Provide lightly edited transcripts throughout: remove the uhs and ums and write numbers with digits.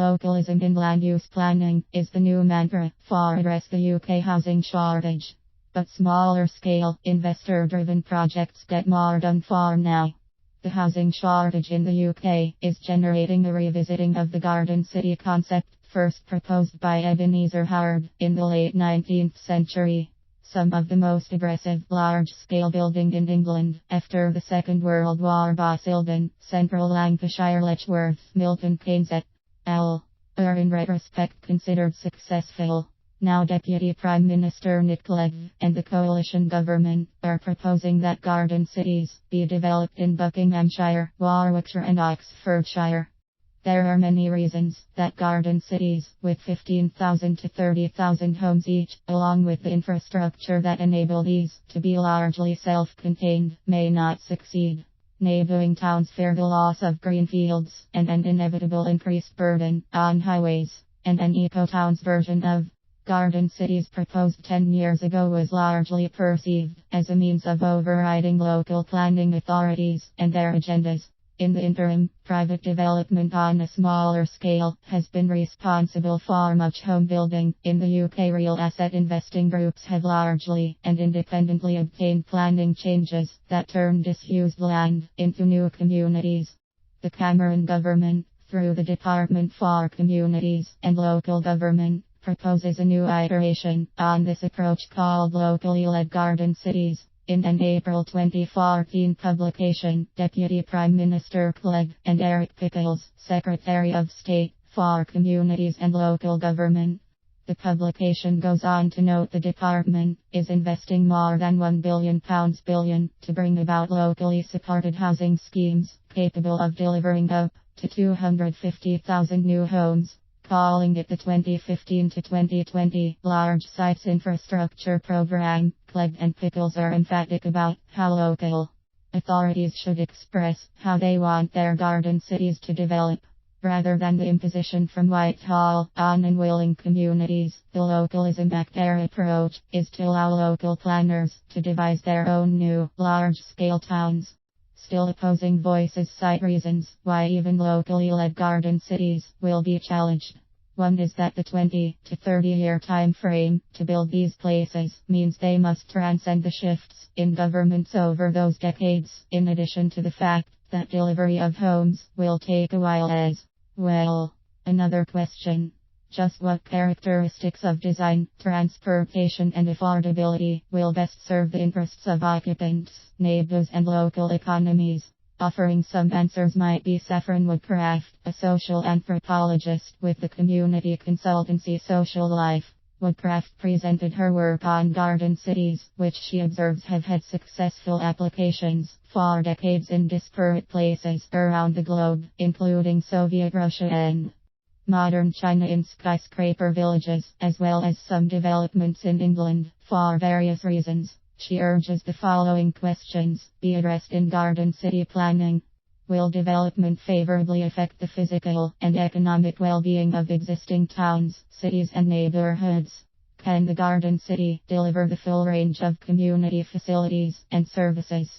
Localism in land use planning is the new mantra for address the UK housing shortage. But smaller scale, investor driven projects get more done for now. The housing shortage in the UK is generating a revisiting of the Garden City concept, first proposed by Ebenezer Howard in the late 19th century. Some of the most aggressive, large-scale building in England after the Second World War, Basildon, Central Lancashire, Letchworth, Milton Keynes et al., are in retrospect considered successful. Now Deputy Prime Minister Nick Clegg and the coalition government are proposing that garden cities be developed in Buckinghamshire, Warwickshire and Oxfordshire. There are many reasons that garden cities, with 15,000 to 30,000 homes each, along with the infrastructure that enable these to be largely self-contained, may not succeed. Neighbouring towns fear the loss of green fields and an inevitable increased burden on highways, and an eco-towns version of garden cities proposed 10 years ago was largely perceived as a means of overriding local planning authorities and their agendas. In the interim, private development on a smaller scale has been responsible for much home building. In the UK, real asset investing groups have largely and independently obtained planning changes that turn disused land into new communities. The Cameron government, through the Department for Communities and Local Government, proposes a new iteration on this approach called locally led garden cities. In an April 2014 publication, Deputy Prime Minister Clegg and Eric Pickles, Secretary of State for Communities and Local Government. The publication goes on to note the department is investing more than £1 billion to bring about locally supported housing schemes capable of delivering up to 250,000 new homes. Calling it the 2015 to 2020 Large Sites Infrastructure Program, Clegg and Pickles are emphatic about how local authorities should express how they want their garden cities to develop. Rather than the imposition from Whitehall on unwilling communities, the Localism Act approach is to allow local planners to devise their own new, large-scale towns. Still, opposing voices cite reasons why even locally led garden cities will be challenged. One is that the 20 to 30 year time frame to build these places means they must transcend the shifts in governments over those decades, in addition to the fact that delivery of homes will take a while as well. Another question: just what characteristics of design, transportation and affordability will best serve the interests of occupants, neighbors and local economies? Offering some answers might be Saffron Woodcraft, a social anthropologist with the community consultancy Social Life. Woodcraft presented her work on garden cities, which she observes have had successful applications for decades in disparate places around the globe, including Soviet Russia and modern China, in skyscraper villages, as well as some developments in England. For various reasons, she urges the following questions be addressed in garden city planning. Will development favorably affect the physical and economic well-being of existing towns, cities and neighborhoods? Can the garden city deliver the full range of community facilities and services?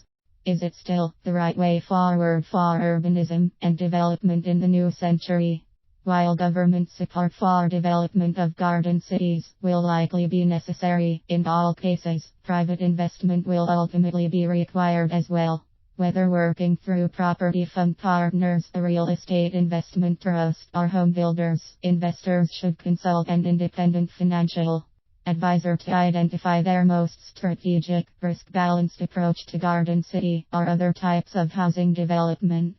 Is it still the right way forward for urbanism and development in the new century? While government support for development of garden cities will likely be necessary in all cases, private investment will ultimately be required as well. Whether working through property fund partners, a real estate investment trust, or home builders, investors should consult an independent financial advisor to identify their most strategic, risk-balanced approach to garden city or other types of housing development.